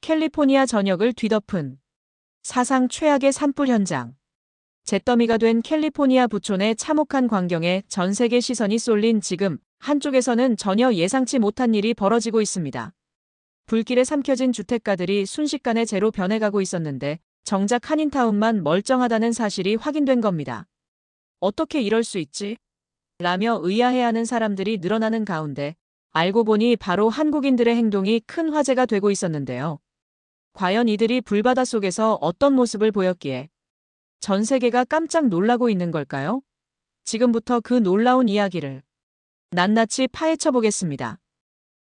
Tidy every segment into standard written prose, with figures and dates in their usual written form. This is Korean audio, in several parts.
캘리포니아 전역을 뒤덮은 사상 최악의 산불 현장. 잿더미가 된 캘리포니아 부촌의 참혹한 광경에 전 세계 시선이 쏠린 지금 한쪽에서는 전혀 예상치 못한 일이 벌어지고 있습니다. 불길에 삼켜진 주택가들이 순식간에 재로 변해가고 있었는데 정작 한인타운만 멀쩡하다는 사실이 확인된 겁니다. 어떻게 이럴 수 있지? 라며 의아해하는 사람들이 늘어나는 가운데 알고 보니 바로 한국인들의 행동이 큰 화제가 되고 있었는데요. 과연 이들이 불바다 속에서 어떤 모습을 보였기에 전 세계가 깜짝 놀라고 있는 걸까요? 지금부터 그 놀라운 이야기를 낱낱이 파헤쳐 보겠습니다.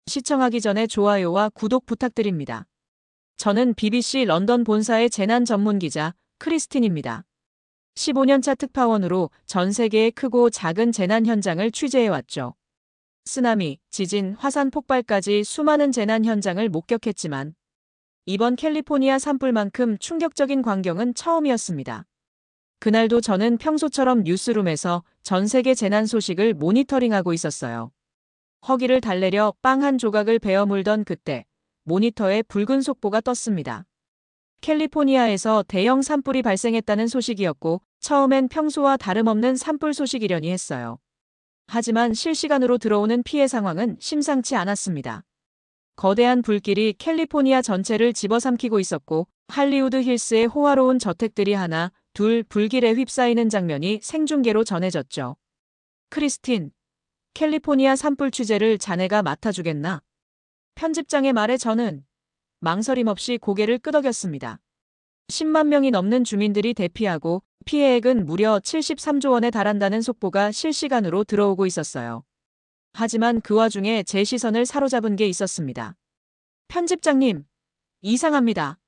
시청하기 전에 좋아요와 구독 부탁드립니다. 저는 BBC 런던 본사의 재난 전문 기자 크리스틴입니다. 15년차 특파원으로 전 세계의 크고 작은 재난 현장을 취재해왔죠. 쓰나미, 지진, 화산 폭발까지 수많은 재난 현장을 목격했지만 이번 캘리포니아 산불만큼 충격적인 광경은 처음이었습니다. 그날도 저는 평소처럼 뉴스룸에서 전 세계 재난 소식을 모니터링하고 있었어요. 허기를 달래려 빵 한 조각을 베어 물던 그때 모니터에 붉은 속보가 떴습니다. 캘리포니아에서 대형 산불이 발생했다는 소식이었고 처음엔 평소와 다름없는 산불 소식이려니 했어요. 하지만 실시간으로 들어오는 피해 상황은 심상치 않았습니다. 거대한 불길이 캘리포니아 전체를 집어삼키고 있었고 할리우드 힐스의 호화로운 저택들이 하나, 둘 불길에 휩싸이는 장면이 생중계로 전해졌죠. 크리스틴, 캘리포니아 산불 취재를 자네가 맡아주겠나? 편집장의 말에 저는 망설임 없이 고개를 끄덕였습니다. 10만 명이 넘는 주민들이 대피하고 피해액은 무려 73조 원에 달한다는 속보가 실시간으로 들어오고 있었어요. 하지만 그 와중에 제 시선을 사로잡은 게 있었습니다. 편집장님, 이상합니다.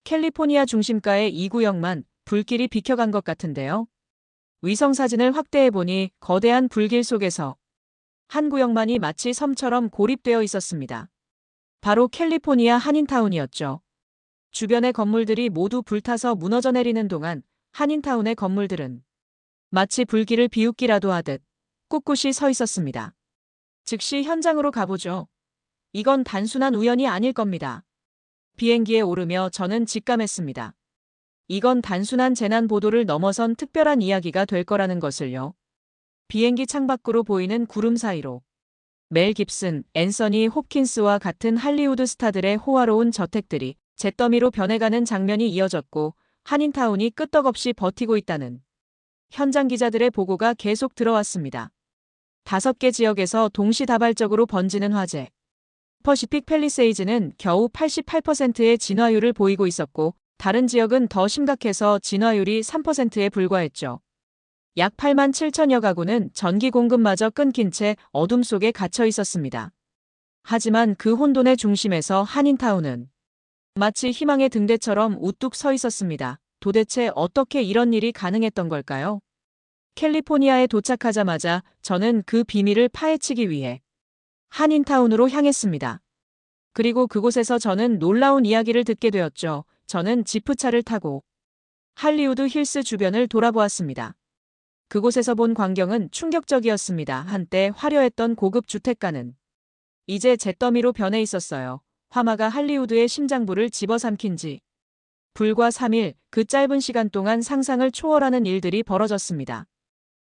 캘리포니아 중심가의 이 구역만 불길이 비켜간 것 같은데요. 위성사진을 확대해보니 거대한 불길 속에서 한 구역만이 마치 섬처럼 고립되어 있었습니다. 바로 캘리포니아 한인타운이었죠. 주변의 건물들이 모두 불타서 무너져 내리는 동안 한인타운의 건물들은 마치 불길을 비웃기라도 하듯 꿋꿋이 서 있었습니다. 즉시 현장으로 가보죠. 이건 단순한 우연이 아닐 겁니다. 비행기에 오르며 저는 직감했습니다. 이건 단순한 재난 보도를 넘어선 특별한 이야기가 될 거라는 것을요. 비행기 창밖으로 보이는 구름 사이로 멜 깁슨, 앤서니 홉킨스와 같은 할리우드 스타들의 호화로운 저택들이 잿더미로 변해가는 장면이 이어졌고 한인타운이 끄떡없이 버티고 있다는 현장 기자들의 보고가 계속 들어왔습니다. 5개 지역에서 동시다발적으로 번지는 화재. 퍼시픽 팰리세이즈는 겨우 88%의 진화율을 보이고 있었고 다른 지역은 더 심각해서 진화율이 3%에 불과했죠. 약 8만 7천여 가구는 전기 공급마저 끊긴 채 어둠 속에 갇혀 있었습니다. 하지만 그 혼돈의 중심에서 한인타운은 마치 희망의 등대처럼 우뚝 서 있었습니다. 도대체 어떻게 이런 일이 가능했던 걸까요? 캘리포니아에 도착하자마자 저는 그 비밀을 파헤치기 위해 한인타운으로 향했습니다. 그리고 그곳에서 저는 놀라운 이야기를 듣게 되었죠. 저는 지프차를 타고 할리우드 힐스 주변을 돌아보았습니다. 그곳에서 본 광경은 충격적이었습니다. 한때 화려했던 고급 주택가는 이제 잿더미로 변해 있었어요. 화마가 할리우드의 심장부를 집어삼킨 지 불과 3일, 그 짧은 시간 동안 상상을 초월하는 일들이 벌어졌습니다.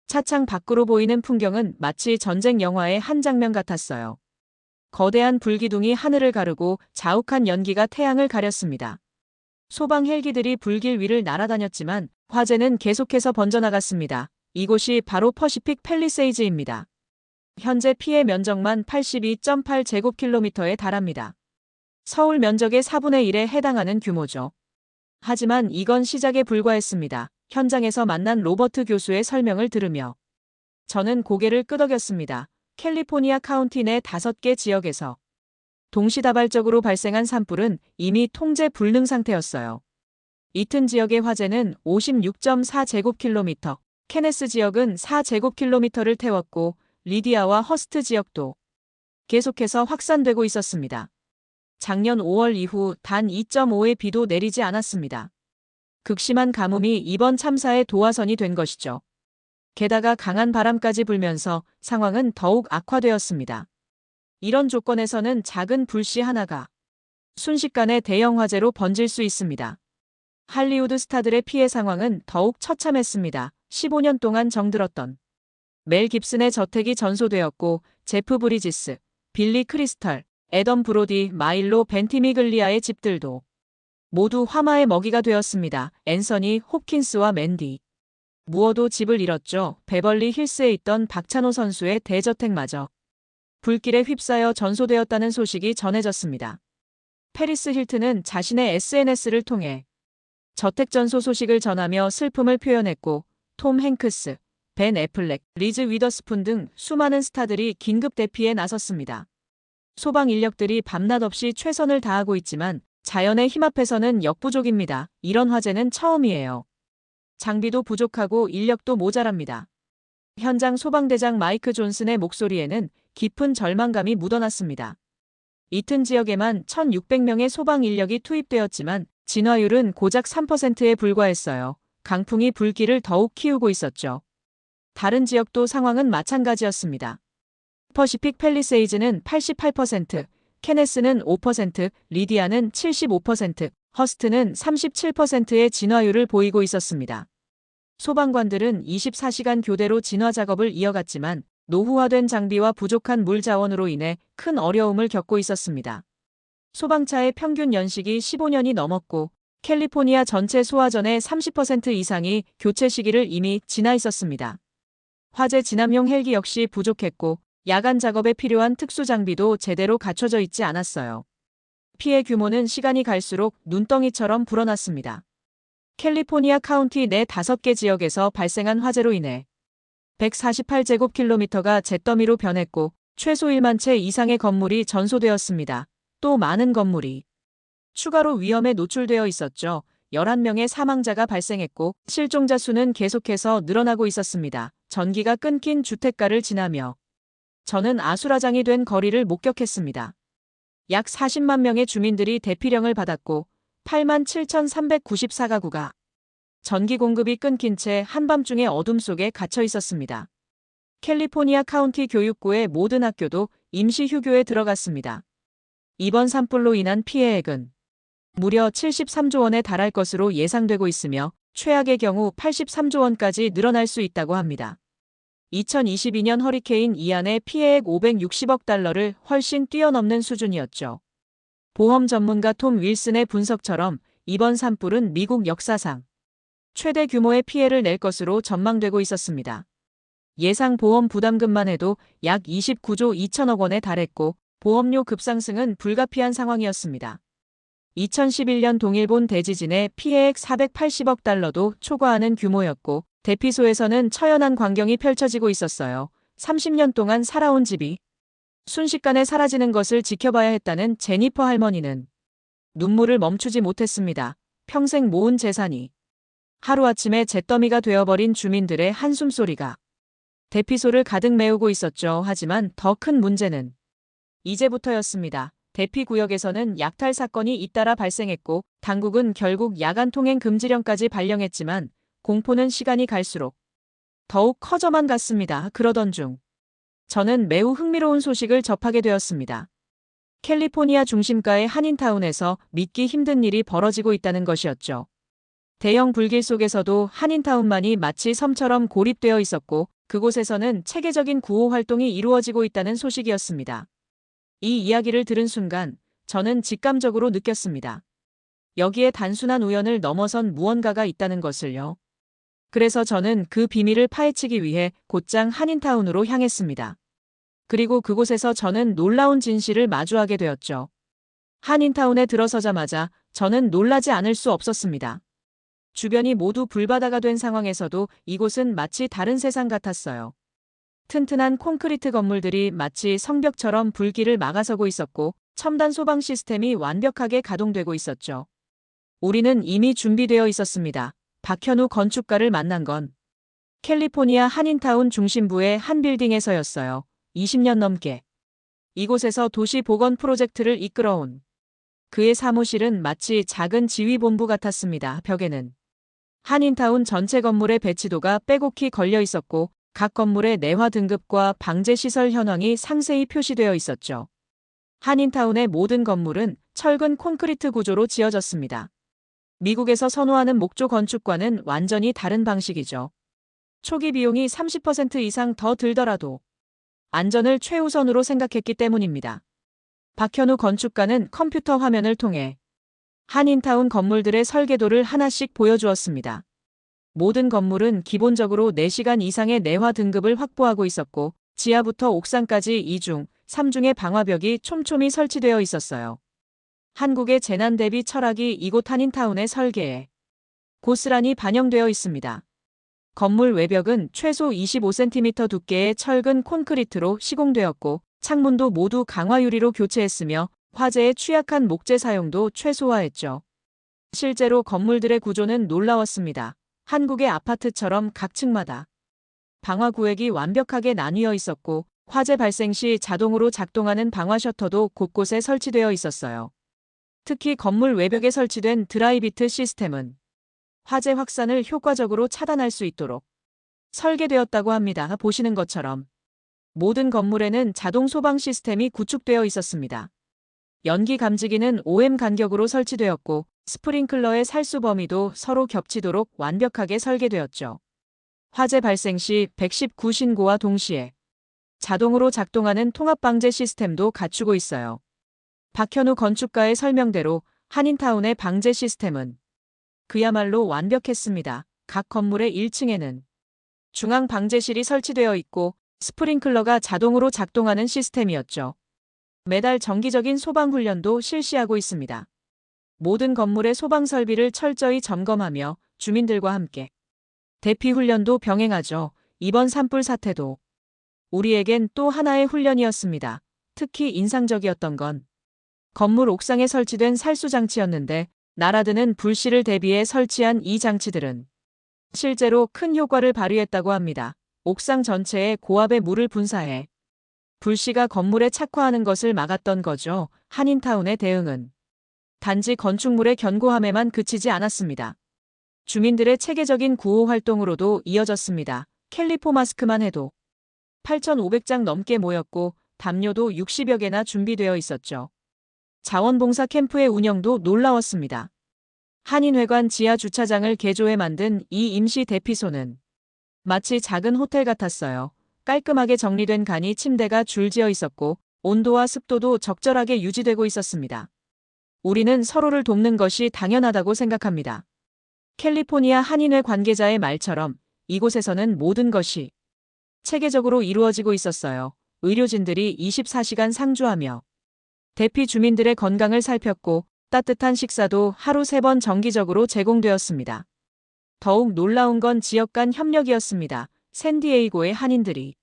차창 밖으로 보이는 풍경은 마치 전쟁 영화의 한 장면 같았어요. 거대한 불기둥이 하늘을 가르고 자욱한 연기가 태양을 가렸습니다. 소방 헬기들이 불길 위를 날아다녔지만 화재는 계속해서 번져나갔습니다. 이곳이 바로 퍼시픽 팰리세이즈입니다. 현재 피해 면적만 82.8제곱킬로미터에 달합니다. 서울 면적의 4분의 1에 해당하는 규모죠. 하지만 이건 시작에 불과했습니다. 현장에서 만난 로버트 교수의 설명을 들으며 저는 고개를 끄덕였습니다. 캘리포니아 카운티 내 5개 지역에서 동시다발적으로 발생한 산불은 이미 통제 불능 상태였어요. 이튼 지역의 화재는 56.4제곱킬로미터, 케네스 지역은 4제곱킬로미터를 태웠고 리디아와 허스트 지역도 계속해서 확산되고 있었습니다. 작년 5월 이후 단 2.5의 비도 내리지 않았습니다. 극심한 가뭄이 이번 참사의 도화선이 된 것이죠. 게다가 강한 바람까지 불면서 상황은 더욱 악화되었습니다. 이런 조건에서는 작은 불씨 하나가 순식간에 대형 화재로 번질 수 있습니다. 할리우드 스타들의 피해 상황은 더욱 처참했습니다. 15년 동안 정들었던 멜 깁슨의 저택이 전소되었고 제프 브리지스, 빌리 크리스털, 애덤 브로디, 마일로 벤티미글리아의 집들도 모두 화마의 먹이가 되었습니다. 앤서니 홉킨스와 맨디 무어도 집을 잃었죠. 베벌리 힐스에 있던 박찬호 선수의 대저택마저 불길에 휩싸여 전소되었다는 소식이 전해졌습니다. 페리스 힐튼은 자신의 SNS를 통해 저택 전소 소식을 전하며 슬픔을 표현했고 톰 행크스, 벤 애플렉, 리즈 위더스푼 등 수많은 스타들이 긴급 대피에 나섰습니다. 소방 인력들이 밤낮 없이 최선을 다하고 있지만 자연의 힘 앞에서는 역부족입니다. 이런 화재는 처음이에요. 장비도 부족하고 인력도 모자랍니다. 현장 소방대장 마이크 존슨의 목소리에는 깊은 절망감이 묻어났습니다. 이튼 지역에만 1,600명의 소방 인력이 투입되었지만 진화율은 고작 3%에 불과했어요. 강풍이 불길을 더욱 키우고 있었죠. 다른 지역도 상황은 마찬가지였습니다. 퍼시픽 팰리세이즈는 88%, 케네스는 5%, 리디아는 75%, 허스트는 37%의 진화율을 보이고 있었습니다. 소방관들은 24시간 교대로 진화 작업을 이어갔지만 노후화된 장비와 부족한 물 자원으로 인해 큰 어려움을 겪고 있었습니다. 소방차의 평균 연식이 15년이 넘었고 캘리포니아 전체 소화전의 30% 이상이 교체 시기를 이미 지나 있었습니다. 화재 진압용 헬기 역시 부족했고 야간 작업에 필요한 특수 장비도 제대로 갖춰져 있지 않았어요. 피해 규모는 시간이 갈수록 눈덩이처럼 불어났습니다. 캘리포니아 카운티 내 5개 지역에서 발생한 화재로 인해 148제곱킬로미터가 잿더미로 변했고 최소 1만 채 이상의 건물이 전소되었습니다. 또 많은 건물이 추가로 위험에 노출되어 있었죠. 11명의 사망자가 발생했고 실종자 수는 계속해서 늘어나고 있었습니다. 전기가 끊긴 주택가를 지나며 저는 아수라장이 된 거리를 목격했습니다. 약 40만 명의 주민들이 대피령을 받았고 87,394가구가 전기 공급이 끊긴 채 한밤중의 어둠 속에 갇혀 있었습니다. 캘리포니아 카운티 교육부의 모든 학교도 임시 휴교에 들어갔습니다. 이번 산불로 인한 피해액은 무려 73조 원에 달할 것으로 예상되고 있으며 최악의 경우 83조 원까지 늘어날 수 있다고 합니다. 2022년 허리케인 이안의 피해액 560억 달러를 훨씬 뛰어넘는 수준이었죠. 보험 전문가 톰 윌슨의 분석처럼 이번 산불은 미국 역사상 최대 규모의 피해를 낼 것으로 전망되고 있었습니다. 예상 보험 부담금만 해도 약 29조 2천억 원에 달했고 보험료 급상승은 불가피한 상황이었습니다. 2011년 동일본 대지진의 피해액 480억 달러도 초과하는 규모였고 대피소에서는 처연한 광경이 펼쳐지고 있었어요. 30년 동안 살아온 집이 순식간에 사라지는 것을 지켜봐야 했다는 제니퍼 할머니는 눈물을 멈추지 못했습니다. 평생 모은 재산이 하루아침에 잿더미가 되어버린 주민들의 한숨소리가 대피소를 가득 메우고 있었죠. 하지만 더 큰 문제는 이제부터였습니다. 대피구역에서는 약탈 사건이 잇따라 발생했고 당국은 결국 야간 통행 금지령까지 발령했지만 공포는 시간이 갈수록 더욱 커져만 갔습니다. 그러던 중 저는 매우 흥미로운 소식을 접하게 되었습니다. 캘리포니아 중심가의 한인타운에서 믿기 힘든 일이 벌어지고 있다는 것이었죠. 대형 불길 속에서도 한인타운만이 마치 섬처럼 고립되어 있었고 그곳에서는 체계적인 구호 활동이 이루어지고 있다는 소식이었습니다. 이 이야기를 들은 순간 저는 직감적으로 느꼈습니다. 여기에 단순한 우연을 넘어선 무언가가 있다는 것을요. 그래서 저는 그 비밀을 파헤치기 위해 곧장 한인타운으로 향했습니다. 그리고 그곳에서 저는 놀라운 진실을 마주하게 되었죠. 한인타운에 들어서자마자 저는 놀라지 않을 수 없었습니다. 주변이 모두 불바다가 된 상황에서도 이곳은 마치 다른 세상 같았어요. 튼튼한 콘크리트 건물들이 마치 성벽처럼 불길을 막아서고 있었고 첨단 소방 시스템이 완벽하게 가동되고 있었죠. 우리는 이미 준비되어 있었습니다. 박현우 건축가를 만난 건 캘리포니아 한인타운 중심부의 한 빌딩에서였어요. 20년 넘게 이곳에서 도시 복원 프로젝트를 이끌어온 그의 사무실은 마치 작은 지휘본부 같았습니다. 벽에는 한인타운 전체 건물의 배치도가 빼곡히 걸려 있었고 각 건물의 내화 등급과 방제 시설 현황이 상세히 표시되어 있었죠. 한인타운의 모든 건물은 철근 콘크리트 구조로 지어졌습니다. 미국에서 선호하는 목조 건축과는 완전히 다른 방식이죠. 초기 비용이 30% 이상 더 들더라도 안전을 최우선으로 생각했기 때문입니다. 박현우 건축가는 컴퓨터 화면을 통해 한인타운 건물들의 설계도를 하나씩 보여주었습니다. 모든 건물은 기본적으로 4시간 이상의 내화 등급을 확보하고 있었고 지하부터 옥상까지 2중, 3중의 방화벽이 촘촘히 설치되어 있었어요. 한국의 재난 대비 철학이 이곳 한인타운의 설계에 고스란히 반영되어 있습니다. 건물 외벽은 최소 25cm 두께의 철근 콘크리트로 시공되었고 창문도 모두 강화 유리로 교체했으며 화재에 취약한 목재 사용도 최소화했죠. 실제로 건물들의 구조는 놀라웠습니다. 한국의 아파트처럼 각 층마다 방화 구획이 완벽하게 나뉘어 있었고 화재 발생 시 자동으로 작동하는 방화 셔터도 곳곳에 설치되어 있었어요. 특히 건물 외벽에 설치된 드라이비트 시스템은 화재 확산을 효과적으로 차단할 수 있도록 설계되었다고 합니다. 보시는 것처럼 모든 건물에는 자동 소방 시스템이 구축되어 있었습니다. 연기 감지기는 5m 간격으로 설치되었고 스프링클러의 살수 범위도 서로 겹치도록 완벽하게 설계되었죠. 화재 발생 시 119 신고와 동시에 자동으로 작동하는 통합방제 시스템도 갖추고 있어요. 박현우 건축가의 설명대로 한인타운의 방제 시스템은 그야말로 완벽했습니다. 각 건물의 1층에는 중앙 방제실이 설치되어 있고 스프링클러가 자동으로 작동하는 시스템이었죠. 매달 정기적인 소방훈련도 실시하고 있습니다. 모든 건물의 소방 설비를 철저히 점검하며 주민들과 함께 대피훈련도 병행하죠. 이번 산불 사태도 우리에겐 또 하나의 훈련이었습니다. 특히 인상적이었던 건 건물 옥상에 설치된 살수장치였는데 날아드는 불씨를 대비해 설치한 이 장치들은 실제로 큰 효과를 발휘했다고 합니다. 옥상 전체에 고압의 물을 분사해 불씨가 건물에 착화하는 것을 막았던 거죠. 한인타운의 대응은 단지 건축물의 견고함에만 그치지 않았습니다. 주민들의 체계적인 구호 활동으로도 이어졌습니다. 캘리포마스크만 해도 8,500장 넘게 모였고 담요도 60여 개나 준비되어 있었죠. 자원봉사 캠프의 운영도 놀라웠습니다. 한인회관 지하 주차장을 개조해 만든 이 임시 대피소는 마치 작은 호텔 같았어요. 깔끔하게 정리된 간이 침대가 줄지어 있었고 온도와 습도도 적절하게 유지되고 있었습니다. 우리는 서로를 돕는 것이 당연하다고 생각합니다. 캘리포니아 한인회 관계자의 말처럼 이곳에서는 모든 것이 체계적으로 이루어지고 있었어요. 의료진들이 24시간 상주하며 대피 주민들의 건강을 살폈고 따뜻한 식사도 하루 3번 정기적으로 제공되었습니다. 더욱 놀라운 건 지역 간 협력이었습니다. 샌디에이고의 한인들이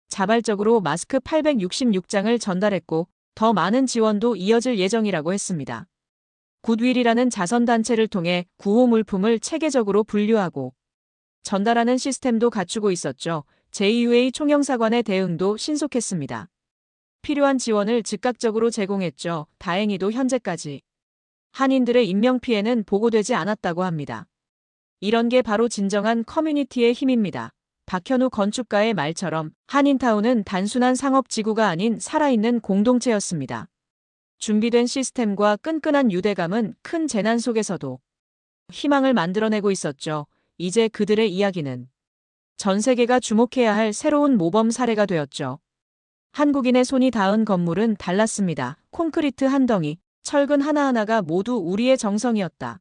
자발적으로 마스크 866장을 전달했고 더 많은 지원도 이어질 예정이라고 했습니다. 굿윌이라는 자선단체를 통해 구호 물품을 체계적으로 분류하고 전달하는 시스템도 갖추고 있었죠. JUA 총영사관의 대응도 신속했습니다. 필요한 지원을 즉각적으로 제공했죠. 다행히도 현재까지 한인들의 인명피해는 보고되지 않았다고 합니다. 이런 게 바로 진정한 커뮤니티의 힘입니다. 박현우 건축가의 말처럼 한인타운은 단순한 상업지구가 아닌 살아있는 공동체였습니다. 준비된 시스템과 끈끈한 유대감은 큰 재난 속에서도 희망을 만들어내고 있었죠. 이제 그들의 이야기는 전 세계가 주목해야 할 새로운 모범 사례가 되었죠. 한국인의 손이 닿은 건물은 달랐습니다. 콘크리트 한 덩이, 철근 하나하나가 모두 우리의 정성이었다.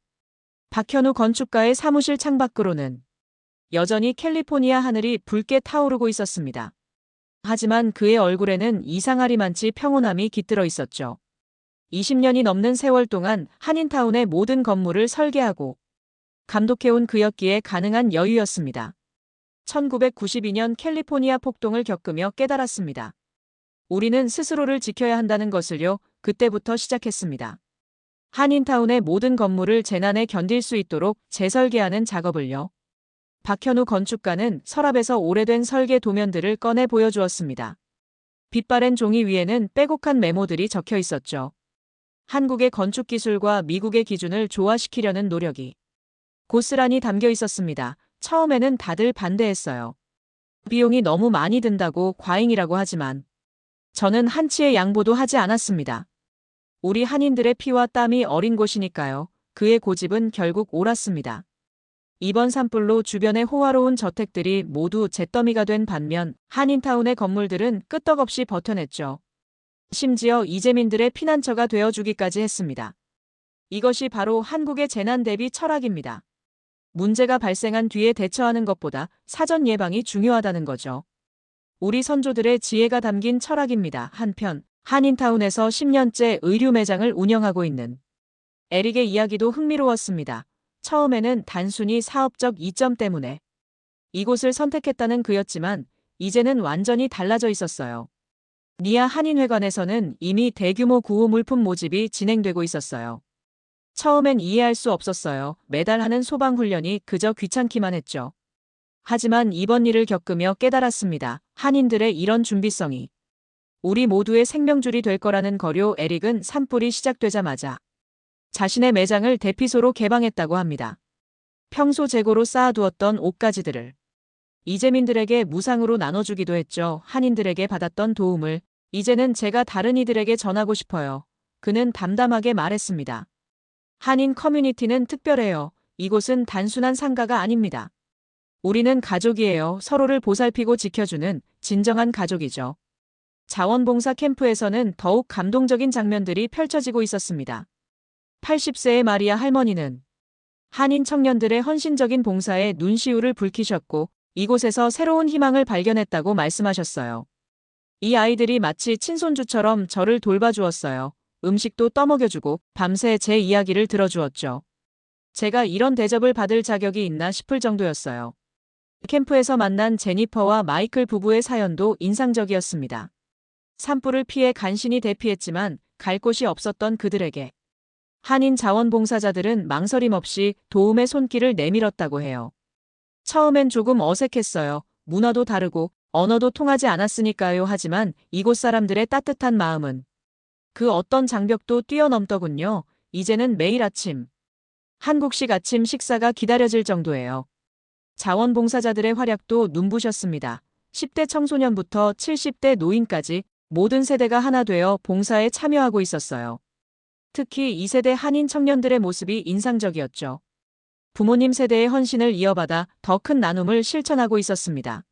박현우 건축가의 사무실 창밖으로는 여전히 캘리포니아 하늘이 붉게 타오르고 있었습니다. 하지만 그의 얼굴에는 이상하리만치 평온함이 깃들어 있었죠. 20년이 넘는 세월 동안 한인타운의 모든 건물을 설계하고 감독해온 그였기에 가능한 여유였습니다. 1992년 캘리포니아 폭동을 겪으며 깨달았습니다. 우리는 스스로를 지켜야 한다는 것을요. 그때부터 시작했습니다. 한인타운의 모든 건물을 재난에 견딜 수 있도록 재설계하는 작업을요. 박현우 건축가는 서랍에서 오래된 설계 도면들을 꺼내 보여주었습니다. 빛바랜 종이 위에는 빼곡한 메모들이 적혀 있었죠. 한국의 건축 기술과 미국의 기준을 조화시키려는 노력이 고스란히 담겨 있었습니다. 처음에는 다들 반대했어요. 비용이 너무 많이 든다고 과잉이라고 하지만 저는 한치의 양보도 하지 않았습니다. 우리 한인들의 피와 땀이 어린 곳이니까요. 그의 고집은 결국 옳았습니다. 이번 산불로 주변의 호화로운 저택들이 모두 잿더미가 된 반면 한인타운의 건물들은 끄떡없이 버텨냈죠. 심지어 이재민들의 피난처가 되어주기까지 했습니다. 이것이 바로 한국의 재난 대비 철학입니다. 문제가 발생한 뒤에 대처하는 것보다 사전 예방이 중요하다는 거죠. 우리 선조들의 지혜가 담긴 철학입니다. 한편 한인타운에서 10년째 의류 매장을 운영하고 있는 에릭의 이야기도 흥미로웠습니다. 처음에는 단순히 사업적 이점 때문에 이곳을 선택했다는 그였지만 이제는 완전히 달라져 있었어요. 니아 한인회관에서는 이미 대규모 구호 물품 모집이 진행되고 있었어요. 처음엔 이해할 수 없었어요. 매달 하는 소방훈련이 그저 귀찮기만 했죠. 하지만 이번 일을 겪으며 깨달았습니다. 한인들의 이런 준비성이 우리 모두의 생명줄이 될 거라는 거료. 에릭은 산불이 시작되자마자 자신의 매장을 대피소로 개방했다고 합니다. 평소 재고로 쌓아두었던 옷가지들을 이재민들에게 무상으로 나눠주기도 했죠. 한인들에게 받았던 도움을 이제는 제가 다른 이들에게 전하고 싶어요. 그는 담담하게 말했습니다. 한인 커뮤니티는 특별해요. 이곳은 단순한 상가가 아닙니다. 우리는 가족이에요. 서로를 보살피고 지켜주는 진정한 가족이죠. 자원봉사 캠프에서는 더욱 감동적인 장면들이 펼쳐지고 있었습니다. 80세의 마리아 할머니는 한인 청년들의 헌신적인 봉사에 눈시울을 붉히셨고 이곳에서 새로운 희망을 발견했다고 말씀하셨어요. 이 아이들이 마치 친손주처럼 저를 돌봐주었어요. 음식도 떠먹여주고 밤새 제 이야기를 들어주었죠. 제가 이런 대접을 받을 자격이 있나 싶을 정도였어요. 캠프에서 만난 제니퍼와 마이클 부부의 사연도 인상적이었습니다. 산불을 피해 간신히 대피했지만 갈 곳이 없었던 그들에게 한인 자원봉사자들은 망설임 없이 도움의 손길을 내밀었다고 해요. 처음엔 조금 어색했어요. 문화도 다르고 언어도 통하지 않았으니까요. 하지만 이곳 사람들의 따뜻한 마음은 그 어떤 장벽도 뛰어넘더군요. 이제는 매일 아침 한국식 아침 식사가 기다려질 정도예요. 자원봉사자들의 활약도 눈부셨습니다. 10대 청소년부터 70대 노인까지 모든 세대가 하나 되어 봉사에 참여하고 있었어요. 특히 2세대 한인 청년들의 모습이 인상적이었죠. 부모님 세대의 헌신을 이어받아 더 큰 나눔을 실천하고 있었습니다.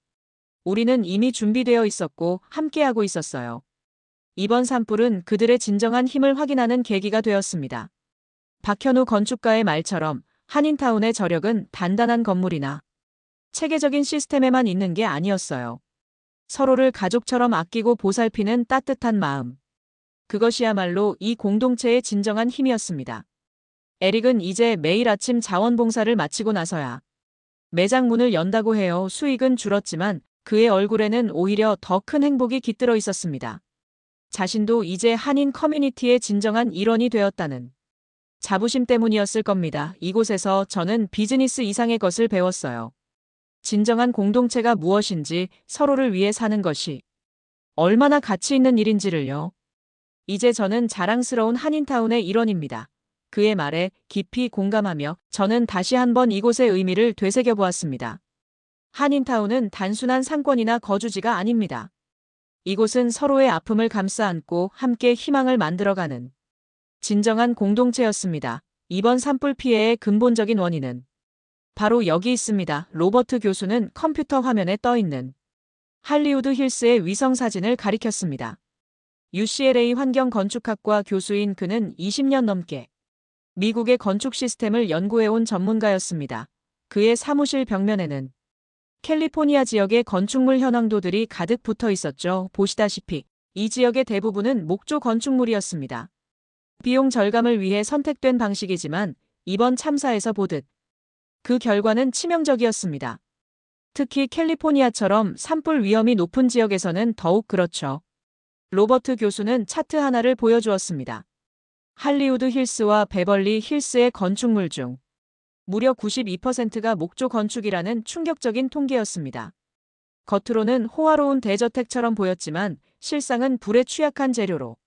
우리는 이미 준비되어 있었고 함께하고 있었어요. 이번 산불은 그들의 진정한 힘을 확인하는 계기가 되었습니다. 박현우 건축가의 말처럼 한인타운의 저력은 단단한 건물이나 체계적인 시스템에만 있는 게 아니었어요. 서로를 가족처럼 아끼고 보살피는 따뜻한 마음. 그것이야말로 이 공동체의 진정한 힘이었습니다. 에릭은 이제 매일 아침 자원봉사를 마치고 나서야 매장 문을 연다고 해요. 수익은 줄었지만 그의 얼굴에는 오히려 더 큰 행복이 깃들어 있었습니다. 자신도 이제 한인 커뮤니티의 진정한 일원이 되었다는 자부심 때문이었을 겁니다. 이곳에서 저는 비즈니스 이상의 것을 배웠어요. 진정한 공동체가 무엇인지, 서로를 위해 사는 것이 얼마나 가치 있는 일인지를요. 이제 저는 자랑스러운 한인타운의 일원입니다. 그의 말에 깊이 공감하며 저는 다시 한번 이곳의 의미를 되새겨보았습니다. 한인타운은 단순한 상권이나 거주지가 아닙니다. 이곳은 서로의 아픔을 감싸 안고 함께 희망을 만들어가는 진정한 공동체였습니다. 이번 산불 피해의 근본적인 원인은 바로 여기 있습니다. 로버트 교수는 컴퓨터 화면에 떠있는 할리우드 힐스의 위성 사진을 가리켰습니다. UCLA 환경건축학과 교수인 그는 20년 넘게 미국의 건축 시스템을 연구해온 전문가였습니다. 그의 사무실 벽면에는 캘리포니아 지역의 건축물 현황도들이 가득 붙어 있었죠. 보시다시피 이 지역의 대부분은 목조 건축물이었습니다. 비용 절감을 위해 선택된 방식이지만 이번 참사에서 보듯 그 결과는 치명적이었습니다. 특히 캘리포니아처럼 산불 위험이 높은 지역에서는 더욱 그렇죠. 로버트 교수는 차트 하나를 보여주었습니다. 할리우드 힐스와 베벌리 힐스의 건축물 중 무려 92%가 목조 건축이라는 충격적인 통계였습니다. 겉으로는 호화로운 대저택처럼 보였지만 실상은 불에 취약한 재료로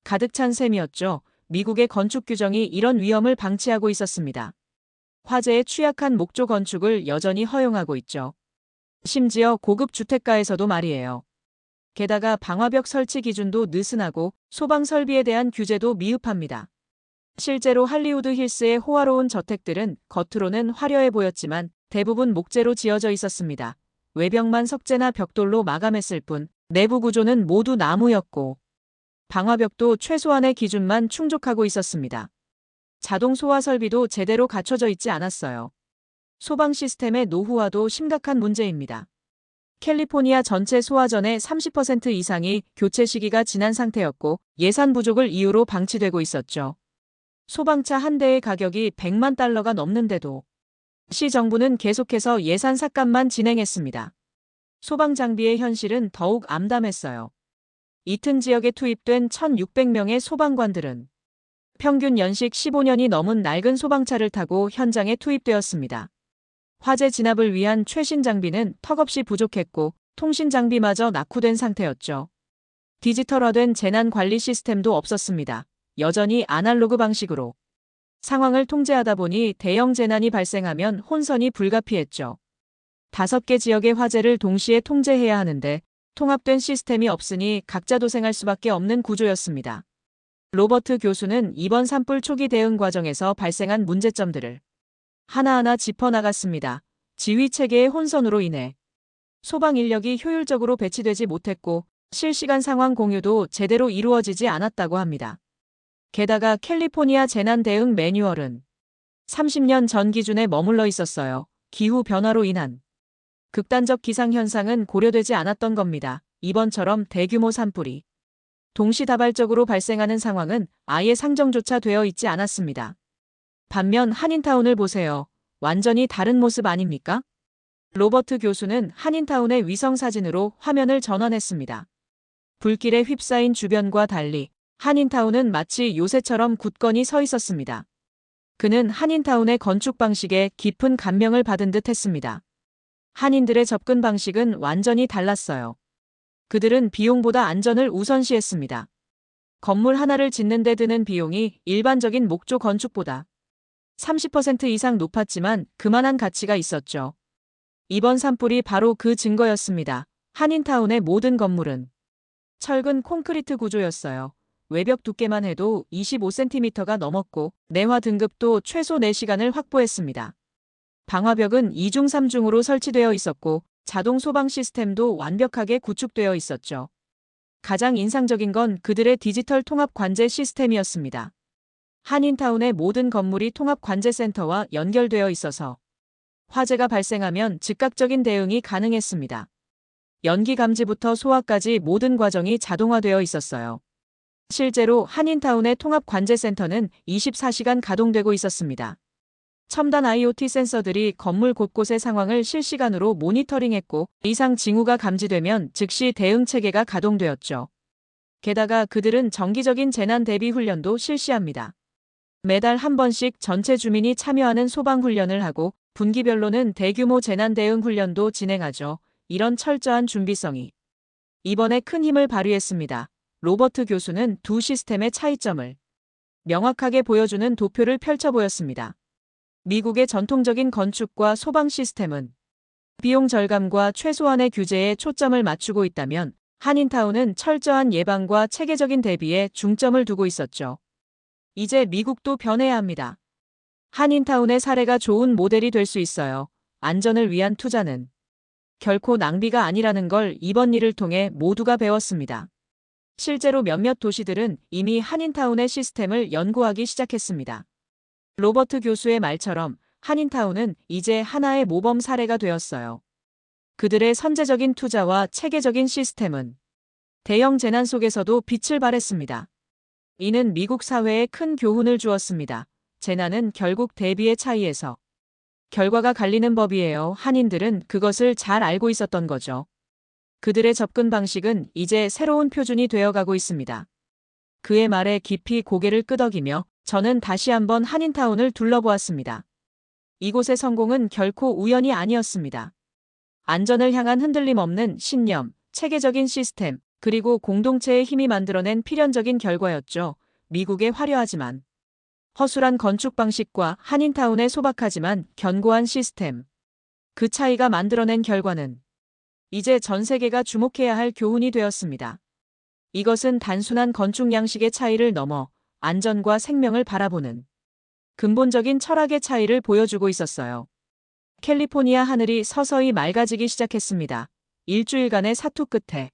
가득 찬 셈이었죠. 미국의 건축 규정이 이런 위험을 방치하고 있었습니다. 화재에 취약한 목조 건축을 여전히 허용하고 있죠. 심지어 고급 주택가에서도 말이에요. 게다가 방화벽 설치 기준도 느슨하고 소방 설비에 대한 규제도 미흡합니다. 실제로 할리우드 힐스의 호화로운 저택들은 겉으로는 화려해 보였지만 대부분 목재로 지어져 있었습니다. 외벽만 석재나 벽돌로 마감했을 뿐 내부 구조는 모두 나무였고 방화벽도 최소한의 기준만 충족하고 있었습니다. 자동 소화 설비도 제대로 갖춰져 있지 않았어요. 소방 시스템의 노후화도 심각한 문제입니다. 캘리포니아 전체 소화전의 30% 이상이 교체 시기가 지난 상태였고 예산 부족을 이유로 방치되고 있었죠. 소방차 한 대의 가격이 100만 달러가 넘는데도 시 정부는 계속해서 예산 삭감만 진행했습니다. 소방 장비의 현실은 더욱 암담했어요. 이튼 지역에 투입된 1,600명의 소방관들은 평균 연식 15년이 넘은 낡은 소방차를 타고 현장에 투입되었습니다. 화재 진압을 위한 최신 장비는 턱없이 부족했고 통신 장비마저 낙후된 상태였죠. 디지털화된 재난 관리 시스템도 없었습니다. 여전히 아날로그 방식으로 상황을 통제하다 보니 대형 재난이 발생하면 혼선이 불가피했죠. 5개 지역의 화재를 동시에 통제해야 하는데 통합된 시스템이 없으니 각자 도생할 수밖에 없는 구조였습니다. 로버트 교수는 이번 산불 초기 대응 과정에서 발생한 문제점들을 하나하나 짚어나갔습니다. 지휘 체계의 혼선으로 인해 소방 인력이 효율적으로 배치되지 못했고 실시간 상황 공유도 제대로 이루어지지 않았다고 합니다. 게다가 캘리포니아 재난 대응 매뉴얼은 30년 전 기준에 머물러 있었어요. 기후 변화로 인한 극단적 기상 현상은 고려되지 않았던 겁니다. 이번처럼 대규모 산불이 동시다발적으로 발생하는 상황은 아예 상정조차 되어 있지 않았습니다. 반면 한인타운을 보세요. 완전히 다른 모습 아닙니까? 로버트 교수는 한인타운의 위성사진으로 화면을 전환했습니다. 불길에 휩싸인 주변과 달리 한인타운은 마치 요새처럼 굳건히 서 있었습니다. 그는 한인타운의 건축 방식에 깊은 감명을 받은 듯 했습니다. 한인들의 접근 방식은 완전히 달랐어요. 그들은 비용보다 안전을 우선시했습니다. 건물 하나를 짓는 데 드는 비용이 일반적인 목조 건축보다 30% 이상 높았지만 그만한 가치가 있었죠. 이번 산불이 바로 그 증거였습니다. 한인타운의 모든 건물은 철근 콘크리트 구조였어요. 외벽 두께만 해도 25cm가 넘었고 내화 등급도 최소 4시간을 확보했습니다. 방화벽은 2중 3중으로 설치되어 있었고 자동 소방 시스템도 완벽하게 구축되어 있었죠. 가장 인상적인 건 그들의 디지털 통합 관제 시스템이었습니다. 한인타운의 모든 건물이 통합 관제센터와 연결되어 있어서 화재가 발생하면 즉각적인 대응이 가능했습니다. 연기 감지부터 소화까지 모든 과정이 자동화되어 있었어요. 실제로 한인타운의 통합 관제센터는 24시간 가동되고 있었습니다. 첨단 IoT 센서들이 건물 곳곳의 상황을 실시간으로 모니터링했고 이상 징후가 감지되면 즉시 대응 체계가 가동되었죠. 게다가 그들은 정기적인 재난 대비 훈련도 실시합니다. 매달 한 번씩 전체 주민이 참여하는 소방 훈련을 하고 분기별로는 대규모 재난 대응 훈련도 진행하죠. 이런 철저한 준비성이 이번에 큰 힘을 발휘했습니다. 로버트 교수는 두 시스템의 차이점을 명확하게 보여주는 도표를 펼쳐 보였습니다. 미국의 전통적인 건축과 소방 시스템은 비용 절감과 최소한의 규제에 초점을 맞추고 있다면 한인타운은 철저한 예방과 체계적인 대비에 중점을 두고 있었죠. 이제 미국도 변해야 합니다. 한인타운의 사례가 좋은 모델이 될 수 있어요. 안전을 위한 투자는 결코 낭비가 아니라는 걸 이번 일을 통해 모두가 배웠습니다. 실제로 몇몇 도시들은 이미 한인타운의 시스템을 연구하기 시작했습니다. 로버트 교수의 말처럼 한인타운은 이제 하나의 모범 사례가 되었어요. 그들의 선제적인 투자와 체계적인 시스템은 대형 재난 속에서도 빛을 발했습니다. 이는 미국 사회에 큰 교훈을 주었습니다. 재난은 결국 대비의 차이에서 결과가 갈리는 법이에요. 한인들은 그것을 잘 알고 있었던 거죠. 그들의 접근 방식은 이제 새로운 표준이 되어가고 있습니다. 그의 말에 깊이 고개를 끄덕이며 저는 다시 한번 한인타운을 둘러보았습니다. 이곳의 성공은 결코 우연이 아니었습니다. 안전을 향한 흔들림 없는 신념, 체계적인 시스템, 그리고 공동체의 힘이 만들어낸 필연적인 결과였죠. 미국의 화려하지만 허술한 건축 방식과 한인타운의 소박하지만 견고한 시스템. 그 차이가 만들어낸 결과는 이제 전 세계가 주목해야 할 교훈이 되었습니다. 이것은 단순한 건축 양식의 차이를 넘어 안전과 생명을 바라보는 근본적인 철학의 차이를 보여주고 있었어요. 캘리포니아 하늘이 서서히 맑아지기 시작했습니다. 일주일간의 사투 끝에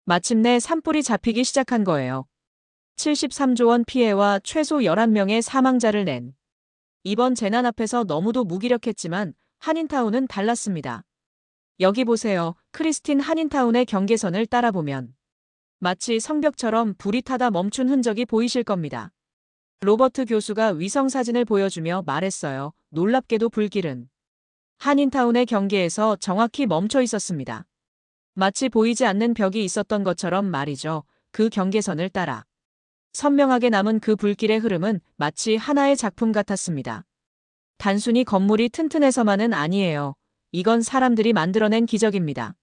마침내 산불이 잡히기 시작한 거예요. 73조 원 피해와 최소 11명의 사망자를 낸 이번 재난 앞에서 너무도 무기력했지만 한인타운은 달랐습니다. 여기 보세요. 크리스틴 한인타운의 경계선을 따라보면 마치 성벽처럼 불이 타다 멈춘 흔적이 보이실 겁니다. 로버트 교수가 위성사진을 보여주며 말했어요. 놀랍게도 불길은 한인타운의 경계에서 정확히 멈춰 있었습니다. 마치 보이지 않는 벽이 있었던 것처럼 말이죠. 그 경계선을 따라 선명하게 남은 그 불길의 흐름은 마치 하나의 작품 같았습니다. 단순히 건물이 튼튼해서만은 아니에요. 이건 사람들이 만들어낸 기적입니다.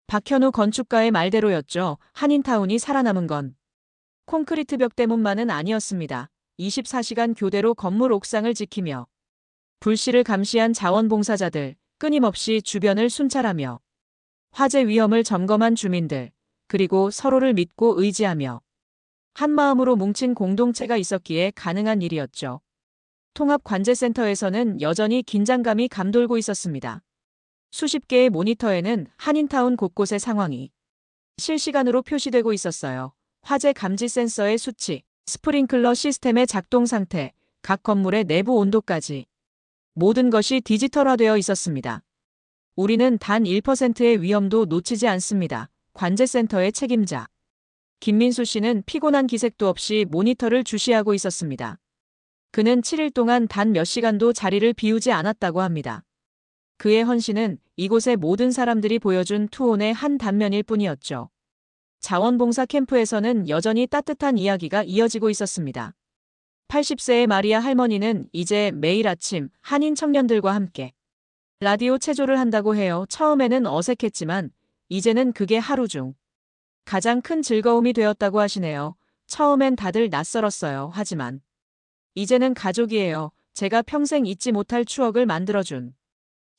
박현우 건축가의 말대로였죠. 한인타운이 살아남은 건 콘크리트 벽 때문만은 아니었습니다. 24시간 교대로 건물 옥상을 지키며 불씨를 감시한 자원봉사자들, 끊임없이 주변을 순찰하며 화재 위험을 점검한 주민들, 그리고 서로를 믿고 의지하며 한마음으로 뭉친 공동체가 있었기에 가능한 일이었죠. 통합관제센터에서는 여전히 긴장감이 감돌고 있었습니다. 수십 개의 모니터에는 한인타운 곳곳의 상황이 실시간으로 표시되고 있었어요. 화재 감지 센서의 수치, 스프링클러 시스템의 작동 상태, 각 건물의 내부 온도까지 모든 것이 디지털화되어 있었습니다. 우리는 단 1%의 위험도 놓치지 않습니다. 관제센터의 책임자 김민수 씨는 피곤한 기색도 없이 모니터를 주시하고 있었습니다. 그는 7일 동안 단 몇 시간도 자리를 비우지 않았다고 합니다. 그의 헌신은 이곳의 모든 사람들이 보여준 투혼의 한 단면일 뿐이었죠. 자원봉사 캠프에서는 여전히 따뜻한 이야기가 이어지고 있었습니다. 80세의 마리아 할머니는 이제 매일 아침 한인 청년들과 함께 라디오 체조를 한다고 해요. 처음에는 어색했지만 이제는 그게 하루 중 가장 큰 즐거움이 되었다고 하시네요. 처음엔 다들 낯설었어요. 하지만 이제는 가족이에요. 제가 평생 잊지 못할 추억을 만들어준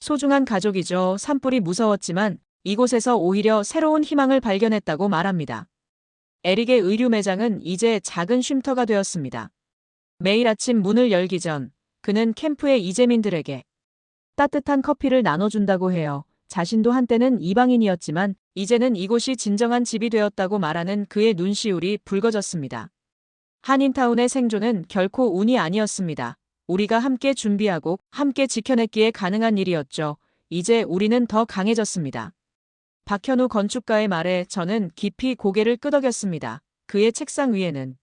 소중한 가족이죠. 산불이 무서웠지만 이곳에서 오히려 새로운 희망을 발견했다고 말합니다. 에릭의 의류 매장은 이제 작은 쉼터가 되었습니다. 매일 아침 문을 열기 전 그는 캠프의 이재민들에게 따뜻한 커피를 나눠준다고 해요. 자신도 한때는 이방인이었지만 이제는 이곳이 진정한 집이 되었다고 말하는 그의 눈시울이 붉어졌습니다. 한인타운의 생존은 결코 운이 아니었습니다. 우리가 함께 준비하고 함께 지켜냈기에 가능한 일이었죠. 이제 우리는 더 강해졌습니다. 박현우 건축가의 말에 저는 깊이 고개를 끄덕였습니다. 그의 책상 위에는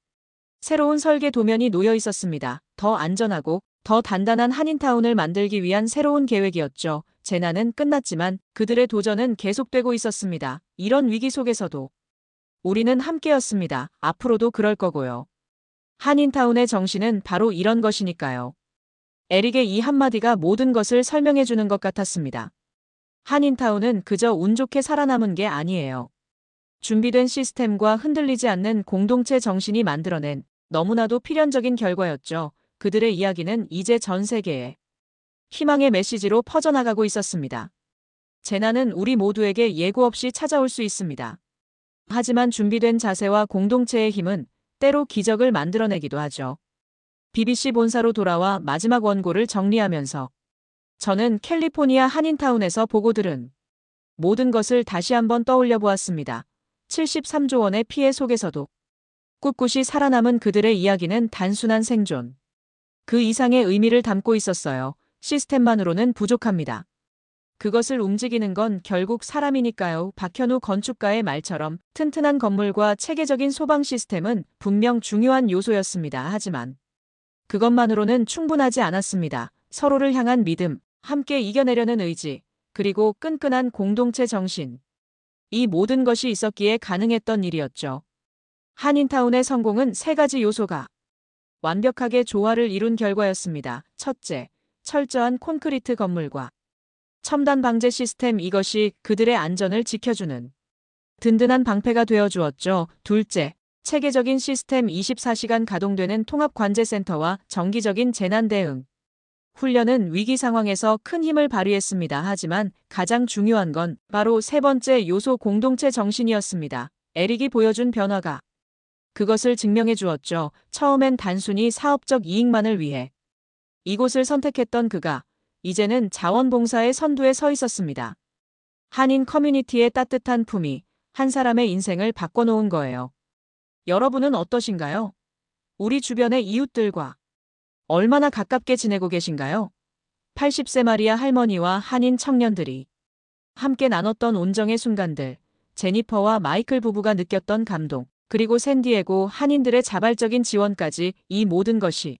새로운 설계 도면이 놓여 있었습니다. 더 안전하고 더 단단한 한인타운을 만들기 위한 새로운 계획이었죠. 재난은 끝났지만 그들의 도전은 계속되고 있었습니다. 이런 위기 속에서도 우리는 함께였습니다. 앞으로도 그럴 거고요. 한인타운의 정신은 바로 이런 것이니까요. 에릭의 이 한마디가 모든 것을 설명해 주는 것 같았습니다. 한인타운은 그저 운 좋게 살아남은 게 아니에요. 준비된 시스템과 흔들리지 않는 공동체 정신이 만들어낸 너무나도 필연적인 결과였죠. 그들의 이야기는 이제 전 세계에 희망의 메시지로 퍼져나가고 있었습니다. 재난은 우리 모두에게 예고 없이 찾아올 수 있습니다. 하지만 준비된 자세와 공동체의 힘은 때로 기적을 만들어내기도 하죠. BBC 본사로 돌아와 마지막 원고를 정리하면서 저는 캘리포니아 한인타운에서 보고 들은 모든 것을 다시 한번 떠올려 보았습니다. 73조 원의 피해 속에서도 꿋꿋이 살아남은 그들의 이야기는 단순한 생존. 그 이상의 의미를 담고 있었어요. 시스템만으로는 부족합니다. 그것을 움직이는 건 결국 사람이니까요. 박현우 건축가의 말처럼 튼튼한 건물과 체계적인 소방 시스템은 분명 중요한 요소였습니다. 하지만 그것만으로는 충분하지 않았습니다. 서로를 향한 믿음, 함께 이겨내려는 의지, 그리고 끈끈한 공동체 정신. 이 모든 것이 있었기에 가능했던 일이었죠. 한인타운의 성공은 세 가지 요소가 완벽하게 조화를 이룬 결과였습니다. 첫째, 철저한 콘크리트 건물과 첨단 방제 시스템 이것이 그들의 안전을 지켜주는 든든한 방패가 되어 주었죠. 둘째, 체계적인 시스템 24시간 가동되는 통합관제센터와 정기적인 재난 대응. 훈련은 위기 상황에서 큰 힘을 발휘했습니다. 하지만 가장 중요한 건 바로 세 번째 요소 공동체 정신이었습니다. 에릭이 보여준 변화가 그것을 증명해 주었죠. 처음엔 단순히 사업적 이익만을 위해 이곳을 선택했던 그가 이제는 자원봉사의 선두에 서 있었습니다. 한인 커뮤니티의 따뜻한 품이 한 사람의 인생을 바꿔놓은 거예요. 여러분은 어떠신가요? 우리 주변의 이웃들과 얼마나 가깝게 지내고 계신가요? 80세 마리아 할머니와 한인 청년들이 함께 나눴던 온정의 순간들, 제니퍼와 마이클 부부가 느꼈던 감동, 그리고 샌디에고 한인들의 자발적인 지원까지 이 모든 것이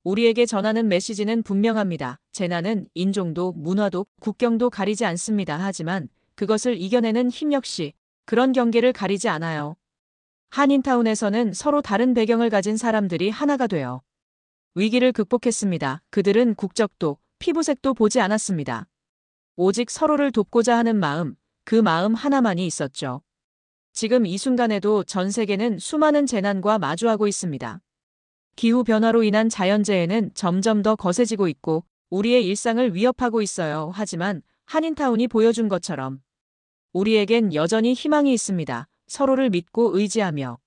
우리에게 전하는 메시지는 분명합니다. 재난은 인종도 문화도 국경도 가리지 않습니다. 하지만 그것을 이겨내는 힘 역시 그런 경계를 가리지 않아요. 한인타운에서는 서로 다른 배경을 가진 사람들이 하나가 되어 위기를 극복했습니다. 그들은 국적도 피부색도 보지 않았습니다. 오직 서로를 돕고자 하는 마음, 그 마음 하나만이 있었죠. 지금 이 순간에도 전 세계는 수많은 재난과 마주하고 있습니다. 기후변화로 인한 자연재해는 점점 더 거세지고 있고 우리의 일상을 위협하고 있어요. 하지만 한인타운이 보여준 것처럼 우리에겐 여전히 희망이 있습니다. 서로를 믿고 의지하며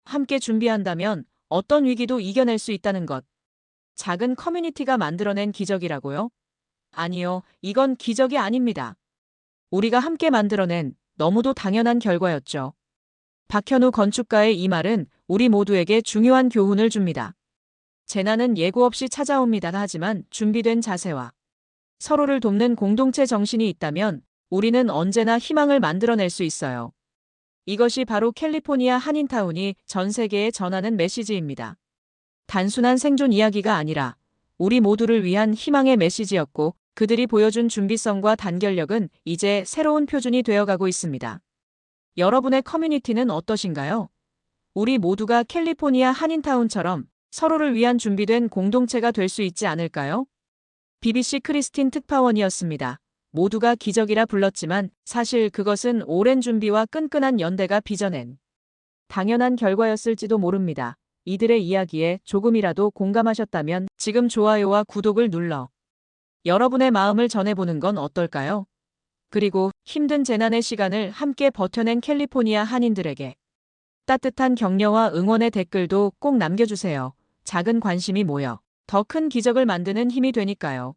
함께 준비한다면 어떤 위기도 이겨낼 수 있다는 것. 작은 커뮤니티가 만들어낸 기적이라고요? 아니요, 이건 기적이 아닙니다. 우리가 함께 만들어낸 너무도 당연한 결과였죠. 박현우 건축가의 이 말은 우리 모두에게 중요한 교훈을 줍니다. 재난은 예고 없이 찾아옵니다. 하지만 준비된 자세와 서로를 돕는 공동체 정신이 있다면 우리는 언제나 희망을 만들어낼 수 있어요. 이것이 바로 캘리포니아 한인타운이 전 세계에 전하는 메시지입니다. 단순한 생존 이야기가 아니라 우리 모두를 위한 희망의 메시지였고 그들이 보여준 준비성과 단결력은 이제 새로운 표준이 되어가고 있습니다. 여러분의 커뮤니티는 어떠신가요? 우리 모두가 캘리포니아 한인타운처럼 서로를 위한 준비된 공동체가 될 수 있지 않을까요? BBC 크리스틴 특파원이었습니다. 모두가 기적이라 불렀지만 사실 그것은 오랜 준비와 끈끈한 연대가 빚어낸 당연한 결과였을지도 모릅니다. 이들의 이야기에 조금이라도 공감하셨다면 지금 좋아요와 구독을 눌러 여러분의 마음을 전해보는 건 어떨까요? 그리고 힘든 재난의 시간을 함께 버텨낸 캘리포니아 한인들에게 따뜻한 격려와 응원의 댓글도 꼭 남겨주세요. 작은 관심이 모여 더 큰 기적을 만드는 힘이 되니까요.